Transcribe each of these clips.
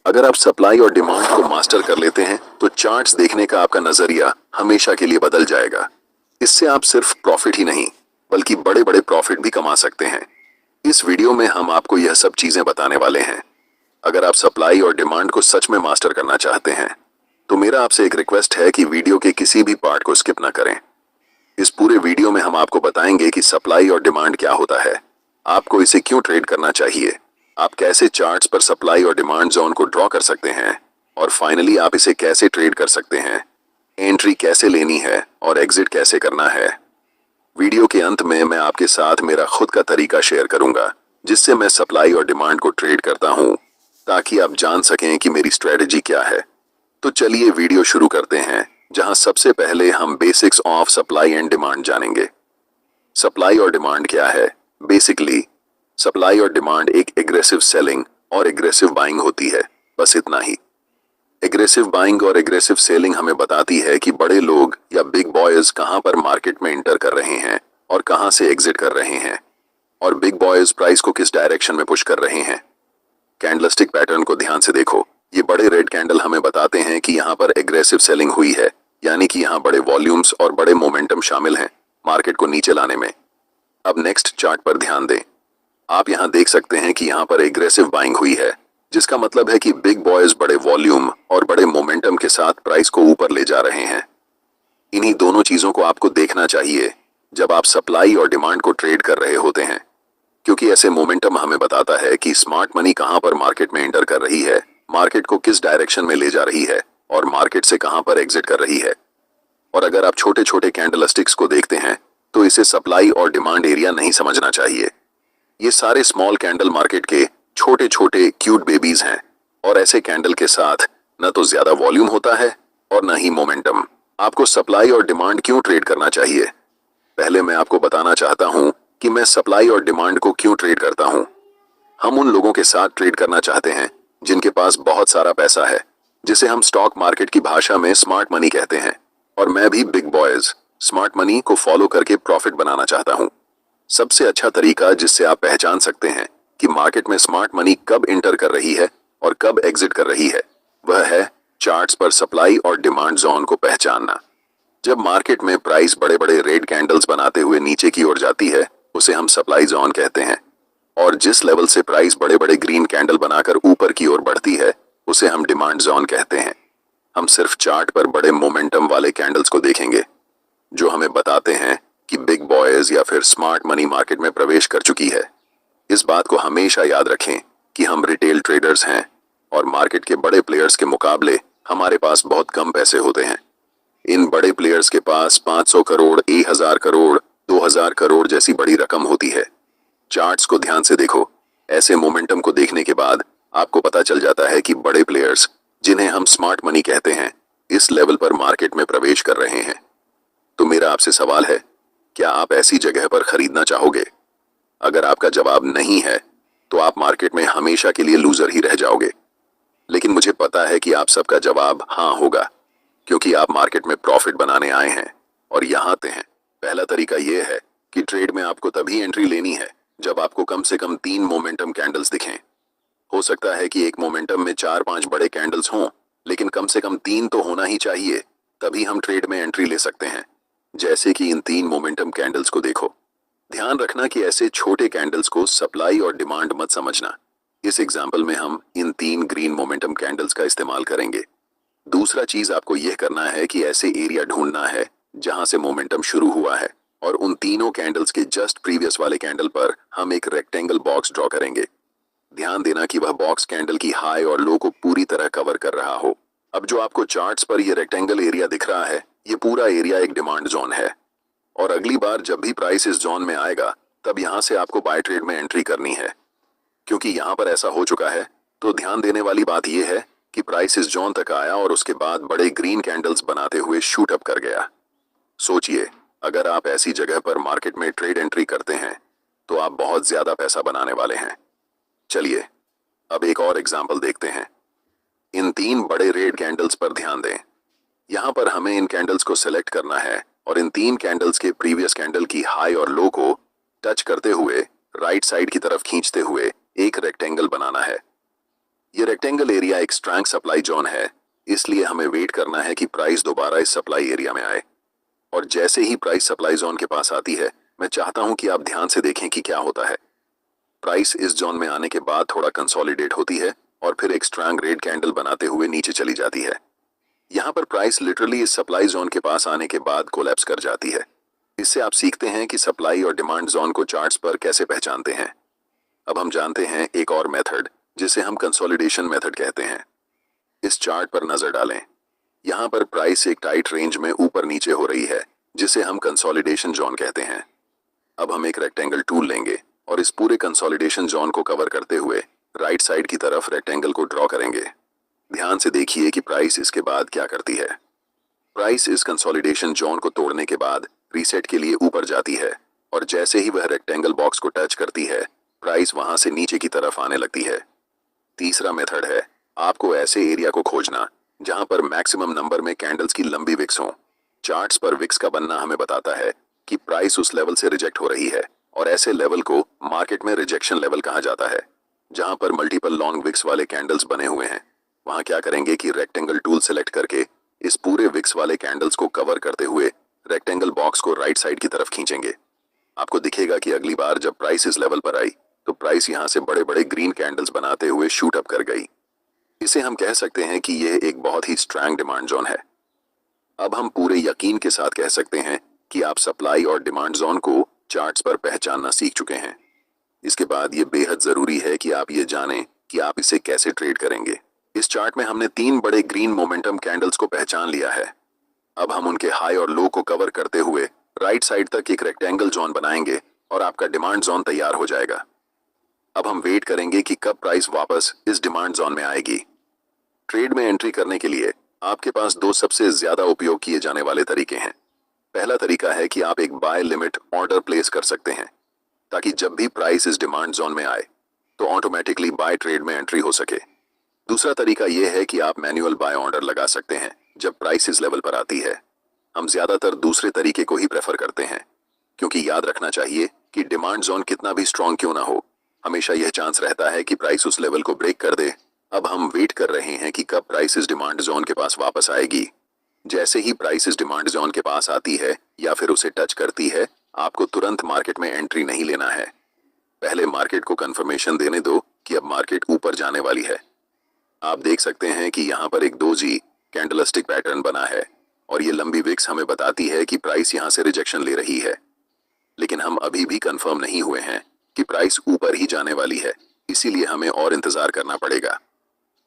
अगर आप सप्लाई और डिमांड को मास्टर कर लेते हैं तो चार्ट्स देखने का आपका नजरिया हमेशा के लिए बदल जाएगा। इससे आप सिर्फ प्रॉफिट ही नहीं बल्कि बड़े बड़े प्रॉफिट भी कमा सकते हैं। इस वीडियो में हम आपको यह सब चीजें बताने वाले हैं। अगर आप सप्लाई और डिमांड को सच में मास्टर करना चाहते हैं तो मेरा आपसे एक रिक्वेस्ट है कि वीडियो के किसी भी पार्ट को स्किप ना करें। इस पूरे वीडियो में हम आपको बताएंगे कि सप्लाई और डिमांड क्या होता है, आपको इसे क्यों ट्रेड करना चाहिए, आप कैसे चार्ट्स पर सप्लाई और डिमांड जोन को ड्रॉ कर सकते हैं, और फाइनली आप इसे कैसे ट्रेड कर सकते हैं, एंट्री कैसे लेनी है और एग्जिट कैसे करना है। वीडियो के अंत में मैं आपके साथ मेरा खुद का तरीका शेयर करूंगा जिससे मैं सप्लाई और डिमांड को ट्रेड करता हूं, ताकि आप जान सकें कि मेरी स्ट्रेटजी क्या है। तो चलिए वीडियो शुरू करते हैं, जहां सबसे पहले हम basics of supply and demand जानेंगे। सप्लाई और डिमांड क्या है? बेसिकली सप्लाई और डिमांड एक एग्रेसिव सेलिंग और एग्रेसिव बाइंग होती है, बस इतना ही। एग्रेसिव बाइंग और एग्रेसिव सेलिंग हमें बताती है कि बड़े लोग या बिग बॉयज कहां पर मार्केट में इंटर कर रहे हैं और कहां से एग्जिट कर रहे हैं, और बिग बॉयज प्राइस को किस डायरेक्शन में पुश कर रहे हैं। कैंडलस्टिक पैटर्न को ध्यान से देखो, ये बड़े रेड कैंडल हमें बताते हैं कि यहाँ पर एग्रेसिव सेलिंग हुई है, यानी कि यहाँ बड़े वॉल्यूम्स और बड़े मोमेंटम शामिल हैं मार्केट को नीचे लाने में। अब नेक्स्ट चार्ट पर ध्यान दें, आप यहाँ देख सकते हैं कि यहाँ पर एग्रेसिव बाइंग हुई है, जिसका मतलब है कि बिग बॉयज बड़े वॉल्यूम और बड़े मोमेंटम के साथ प्राइस को ऊपर ले जा रहे हैं। इन्हीं दोनों चीजों को आपको देखना चाहिए जब आप सप्लाई और डिमांड को ट्रेड कर रहे होते हैं, क्योंकि ऐसे मोमेंटम हमें बताता है कि स्मार्ट मनी कहां पर मार्केट में एंटर कर रही है, मार्केट को किस डायरेक्शन में ले जा रही है और मार्केट से कहां पर एग्जिट कर रही है। और अगर आप छोटे छोटे कैंडलस्टिक्स को देखते हैं तो इसे सप्लाई और डिमांड एरिया नहीं समझना चाहिए। ये सारे स्मॉल कैंडल मार्केट के छोटे छोटे क्यूट बेबीज हैं, और ऐसे कैंडल के साथ न तो ज्यादा वॉल्यूम होता है और न ही मोमेंटम। आपको सप्लाई और डिमांड क्यों ट्रेड करना चाहिए? पहले मैं आपको बताना चाहता हूं कि मैं सप्लाई और डिमांड को क्यों ट्रेड करता हूं। हम उन लोगों के साथ ट्रेड करना चाहते हैं जिनके पास बहुत सारा पैसा है, जिसे हम स्टॉक मार्केट की भाषा में स्मार्ट मनी कहते हैं, और मैं भी बिग बॉयज स्मार्ट मनी को फॉलो करके प्रॉफिट बनाना चाहता हूं। सबसे अच्छा तरीका जिससे आप पहचान सकते हैं कि मार्केट में स्मार्ट मनी कब इंटर कर रही है और कब एग्जिट कर रही है, वह है चार्ट्स पर सप्लाई और डिमांड जोन को पहचानना। जब मार्केट में प्राइस बड़े बड़े रेड कैंडल्स बनाते हुए नीचे की ओर जाती है, उसे हम सप्लाई जोन कहते हैं, और जिस लेवल से प्राइस बड़े बड़े ग्रीन कैंडल बनाकर ऊपर की ओर बढ़ती है, उसे हम डिमांड जोन कहते हैं। हम सिर्फ चार्ट पर बड़े मोमेंटम वाले कैंडल्स को देखेंगे जो हमें बताते हैं कि बिग बॉयज या फिर स्मार्ट मनी मार्केट में प्रवेश कर चुकी है। इस बात को हमेशा याद रखें कि हम रिटेल ट्रेडर्स हैं, और मार्केट के बड़े प्लेयर्स के मुकाबले हमारे पास बहुत कम पैसे होते हैं। इन बड़े प्लेयर्स के पास 500 करोड़, 1000 करोड़, 2000 करोड़ जैसी बड़ी रकम होती है। चार्ट्स को ध्यान से देखो, ऐसे मोमेंटम को देखने के बाद आपको पता चल जाता है कि बड़े प्लेयर्स, जिन्हें हम स्मार्ट मनी कहते हैं, इस लेवल पर मार्केट में प्रवेश कर रहे हैं। तो मेरा आपसे सवाल है, क्या आप ऐसी जगह पर खरीदना चाहोगे? अगर आपका जवाब नहीं है तो आप मार्केट में हमेशा के लिए लूजर ही रह जाओगे। लेकिन मुझे पता है कि आप सबका जवाब हाँ होगा, क्योंकि आप मार्केट में प्रॉफिट बनाने आए हैं और यहाँ आते हैं। पहला तरीका यह है कि ट्रेड में आपको तभी एंट्री लेनी है जब आपको कम से कम 3 मोमेंटम कैंडल्स दिखें। हो सकता है कि एक मोमेंटम में 4-5 बड़े कैंडल्स हों, लेकिन कम से कम 3 तो होना ही चाहिए, तभी हम ट्रेड में एंट्री ले सकते हैं। जैसे कि इन 3 मोमेंटम कैंडल्स को देखो। ध्यान रखना कि ऐसे छोटे कैंडल्स को सप्लाई और डिमांड मत समझना। इस एग्जाम्पल में हम इन 3 ग्रीन मोमेंटम कैंडल्स का इस्तेमाल करेंगे। दूसरा चीज आपको यह करना है कि ऐसे एरिया ढूंढना है जहां से मोमेंटम शुरू हुआ है, और उन तीनों कैंडल्स के जस्ट प्रीवियस वाले कैंडल पर हम एक रेक्टेंगल बॉक्स ड्रॉ करेंगे। ध्यान देना कि वह बॉक्स कैंडल की हाई और लो को पूरी तरह कवर कर रहा हो। अब जो आपको चार्ट्स पर यह रेक्टेंगल एरिया दिख रहा है, ये पूरा एरिया एक डिमांड जोन है, और अगली बार जब भी प्राइस इस जोन में आएगा तब यहां से आपको बाय ट्रेड में एंट्री करनी है। क्योंकि यहां पर ऐसा हो चुका है, तो ध्यान देने वाली बात यह है कि प्राइस इस जोन तक आया और उसके बाद बड़े ग्रीन कैंडल्स बनाते हुए शूट अप कर गया। सोचिए, अगर आप ऐसी जगह पर मार्केट में ट्रेड एंट्री करते हैं तो आप बहुत ज्यादा पैसा बनाने वाले हैं। चलिए अब एक और एग्जाम्पल देखते हैं। इन 3 बड़े रेड कैंडल्स पर ध्यान दें। यहाँ पर हमें इन कैंडल्स को सिलेक्ट करना है और इन 3 कैंडल्स के प्रीवियस कैंडल की हाई और लो को टच करते हुए राइट साइड की तरफ खींचते हुए एक रेक्टेंगल बनाना है। ये रेक्टेंगल एरिया एक स्ट्रॉन्ग सप्लाई जोन है, इसलिए हमें वेट करना है कि प्राइस दोबारा इस सप्लाई एरिया में आए। और जैसे ही प्राइस सप्लाई जोन के पास आती है, मैं चाहता हूं कि आप ध्यान से देखें कि क्या होता है। प्राइस इस जोन में आने के बाद थोड़ा कंसोलिडेट होती है और फिर एक स्ट्रॉन्ग रेड कैंडल बनाते हुए नीचे चली जाती है। यहाँ पर प्राइस लिटरली इस सप्लाई जोन के पास आने के बाद कोलैप्स कर जाती है। इससे आप सीखते हैं कि सप्लाई और डिमांड जोन को चार्ट्स पर कैसे पहचानते हैं। अब हम जानते हैं एक और मेथड, जिसे हम कंसोलिडेशन मेथड कहते हैं। इस चार्ट पर नजर डालें। यहाँ पर प्राइस एक टाइट रेंज में ऊपर नीचे हो रही है, जिसे हम कंसोलिडेशन जोन कहते हैं। अब हम एक रेक्टेंगल टूल लेंगे और इस पूरे कंसोलिडेशन जोन को कवर करते हुए राइट साइड की तरफ रेक्टेंगल को ड्रॉ करेंगे। ध्यान से देखिए कि प्राइस इसके बाद क्या करती है। प्राइस इस कंसोलिडेशन जोन को तोड़ने के बाद रीसेट के लिए ऊपर जाती है और जैसे ही वह रेक्टेंगल बॉक्स को टच करती है, प्राइस वहां से नीचे की तरफ आने लगती है। तीसरा मेथड है आपको ऐसे एरिया को खोजना जहां पर मैक्सिमम नंबर में कैंडल्स की लंबी विक्स हो। चार्ट्स पर विक्स का बनना हमें बताता है कि प्राइस उस लेवल से रिजेक्ट हो रही है और ऐसे लेवल को मार्केट में रिजेक्शन लेवल कहा जाता है। जहां पर मल्टीपल लॉन्ग विक्स वाले कैंडल्स बने हुए हैं, वहां क्या करेंगे कि रेक्टेंगल टूल सेलेक्ट करके इस पूरे विक्स वाले कैंडल्स को कवर करते हुए रेक्टेंगल बॉक्स को राइट साइड की तरफ खींचेंगे। आपको दिखेगा कि अगली बार जब प्राइस इस लेवल पर आई तो प्राइस यहां से बड़े बड़े ग्रीन कैंडल्स बनाते हुए शूट अप कर गई। इसे हम कह सकते हैं कि यह एक बहुत ही स्ट्रॉन्ग डिमांड जोन है। अब हम पूरे यकीन के साथ कह सकते हैं कि आप सप्लाई और डिमांड जोन को चार्ट्स पर पहचानना सीख चुके हैं। इसके बाद ये बेहद जरूरी है कि आप ये जानें कि आप इसे कैसे ट्रेड करेंगे। इस चार्ट में हमने 3 बड़े ग्रीन मोमेंटम कैंडल्स को पहचान लिया है। अब हम उनके हाई और लो को कवर करते हुए राइट साइड तक एक रेक्टेंगल जोन बनाएंगे और आपका डिमांड जोन तैयार हो जाएगा। अब हम वेट करेंगे कि कब प्राइस वापस इस डिमांड जोन में आएगी। ट्रेड में एंट्री करने के लिए आपके पास 2 सबसे ज्यादा उपयोग किए जाने वाले तरीके हैं। पहला तरीका है कि आप एक बाय लिमिट ऑर्डर प्लेस कर सकते हैं, ताकि जब भी प्राइस इस डिमांड जोन में आए तो ऑटोमेटिकली बाय ट्रेड में एंट्री हो सके। दूसरा तरीका यह है कि आप मैन्युअल बाय ऑर्डर लगा सकते हैं जब प्राइस इस लेवल पर आती है। हम ज्यादातर दूसरे तरीके को ही प्रेफर करते हैं, क्योंकि याद रखना चाहिए कि डिमांड जोन कितना भी स्ट्रांग क्यों ना हो, हमेशा यह चांस रहता है कि प्राइस उस लेवल को ब्रेक कर दे। अब हम वेट कर रहे हैं कि कब प्राइस इस डिमांड जोन के पास वापस आएगी। जैसे ही प्राइस इस डिमांड जोन के पास आती है या फिर उसे टच करती है, आपको तुरंत मार्केट में एंट्री नहीं लेना है। पहले मार्केट को कंफर्मेशन देने दो कि अब मार्केट ऊपर जाने वाली है। आप देख सकते हैं कि यहाँ पर एक डोजी कैंडलस्टिक पैटर्न बना है और ये लंबी विक्स हमें बताती है कि प्राइस यहाँ से रिजेक्शन ले रही है। लेकिन हम अभी भी कंफर्म नहीं हुए हैं कि प्राइस ऊपर ही जाने वाली है, इसीलिए हमें और इंतजार करना पड़ेगा।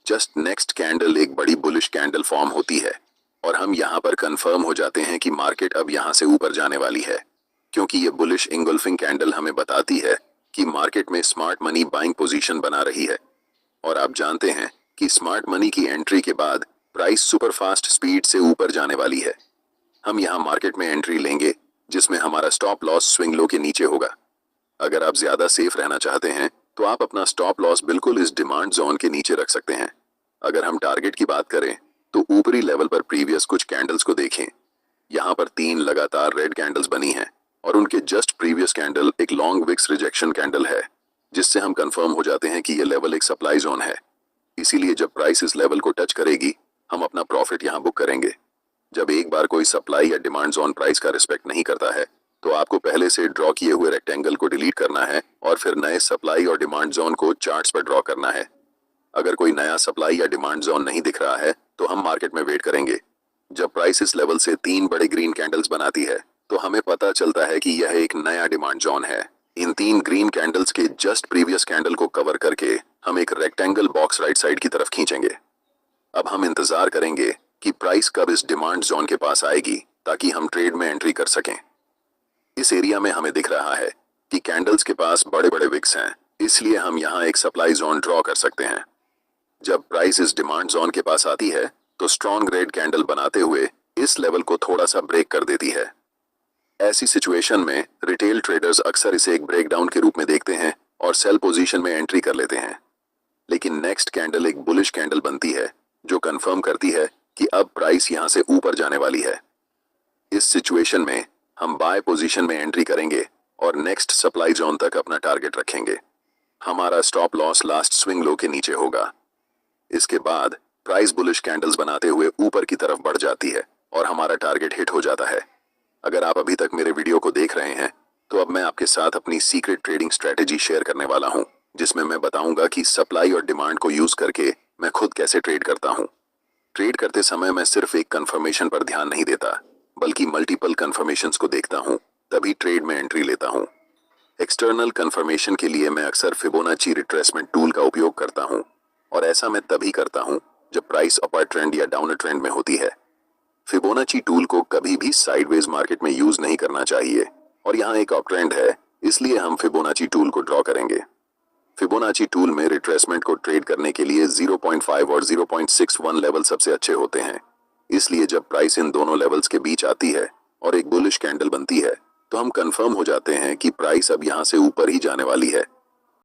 जस्ट नेक्स्ट कैंडल एक बड़ी बुलिश कैंडल फॉर्म होती है और हम यहाँ पर कंफर्म हो जाते हैं कि मार्केट अब यहाँ से ऊपर जाने वाली है, क्योंकि ये बुलिश इंगल्फिंग कैंडल हमें बताती है कि मार्केट में स्मार्ट मनी बाइंग पोजीशन बना रही है। और आप जानते हैं कि स्मार्ट मनी की एंट्री के बाद प्राइस सुपरफास्ट स्पीड से ऊपर जाने वाली है। हम यहाँ मार्केट में एंट्री लेंगे जिसमें हमारा स्टॉप लॉस स्विंग लो के नीचे होगा। अगर आप ज्यादा सेफ रहना चाहते हैं तो आप अपना स्टॉप लॉस बिल्कुल इस डिमांड जोन के नीचे रख सकते हैं। अगर हम टारगेट की बात करें तो ऊपरी लेवल पर प्रीवियस कुछ कैंडल्स को देखें। यहाँ पर 3 लगातार रेड कैंडल्स बनी हैं और उनके जस्ट प्रीवियस कैंडल एक लॉन्ग विक्स रिजेक्शन कैंडल है, जिससे हम कंफर्म हो जाते हैं कि यह लेवल एक सप्लाई जोन है। इसीलिए जब प्राइस इस लेवल को टच करेगी, हम अपना प्रॉफिट यहाँ बुक करेंगे। जब एक बार कोई सप्लाई या डिमांड जोन प्राइस का रिस्पेक्ट नहीं करता है तो आपको पहले से ड्रॉ किए हुए रेक्टेंगल को डिलीट करना है और फिर नए सप्लाई और डिमांड जोन को चार्ट्स पर ड्रॉ करना है। अगर कोई नया सप्लाई या डिमांड जोन नहीं दिख रहा है तो हम मार्केट में वेट करेंगे। जब प्राइस इस लेवल से 3 बड़े ग्रीन कैंडल्स बनाती है तो हमें पता चलता है कि यह एक नया डिमांड जोन है। इन 3 ग्रीन कैंडल्स के जस्ट प्रीवियस कैंडल को कवर करके हम एक रेक्टेंगल बॉक्स राइट साइड की तरफ खींचेंगे। अब हम इंतजार करेंगे कि प्राइस कब इस डिमांड जोन के पास आएगी ताकि हम ट्रेड में एंट्री कर सकें। इस एरिया में हमें दिख रहा है कि कैंडल्स के पास बड़े बड़े विक्स हैं, इसलिए हम यहाँ एक सप्लाई जोन ड्रॉ कर सकते हैं। जब प्राइस इस डिमांड जोन के पास आती है तो स्ट्रॉन्ग रेड कैंडल बनाते हुए इस लेवल को थोड़ा सा ब्रेक कर देती है। ऐसी सिचुएशन में रिटेल ट्रेडर्स अक्सर इसे एक ब्रेकडाउन के रूप में देखते हैं और सेल पोजीशन में एंट्री कर लेते हैं। लेकिन नेक्स्ट कैंडल एक बुलिश कैंडल बनती है जो कंफर्म करती है कि अब प्राइस यहां से ऊपर जाने वाली है। इस सिचुएशन में हम बाय पोजीशन में एंट्री करेंगे और नेक्स्ट सप्लाई जोन तक अपना टारगेट रखेंगे। हमारा stop loss last swing low के नीचे होगा। इसके बाद प्राइस बुलिश कैंडल्स बनाते हुए ऊपर की तरफ बढ़ जाती है और हमारा टारगेट हिट हो जाता है। अगर आप अभी तक मेरे वीडियो को देख रहे हैं तो अब मैं आपके साथ अपनी सीक्रेट ट्रेडिंग स्ट्रेटेजी शेयर करने वाला हूं, जिसमें मैं बताऊंगा कि सप्लाई और डिमांड को यूज करके मैं खुद कैसे ट्रेड करता हूं। ट्रेड करते समय मैं सिर्फ एक कंफर्मेशन पर ध्यान नहीं देता, बल्कि मल्टीपल कंफर्मेशंस को देखता हूं, तभी ट्रेड में एंट्री लेता हूं। एक्सटर्नल कंफर्मेशन के लिए मैं अक्सर फिबोनाची रिट्रेसमेंट टूल का उपयोग करता हूं, और ऐसा मैं तभी करता हूं जब प्राइस अपर ट्रेंड या डाउनर ट्रेंड में होती है। फिबोनाची टूल को कभी भी साइडवेज मार्केट में यूज नहीं करना चाहिए, और यहाँ एक अप ट्रेंड है, इसलिए हम फिबोनाची टूल को ड्रॉ करेंगे। फिबोनाची टूल में रिट्रेसमेंट को ट्रेड करने के लिए 0.5 और 0.61 लेवल सबसे अच्छे होते हैं। इसलिए जब प्राइस इन दोनों लेवल्स के बीच आती है और एक बुलिश कैंडल बनती है तो हम कंफर्म हो जाते हैं कि प्राइस अब यहाँ से ऊपर ही जाने वाली है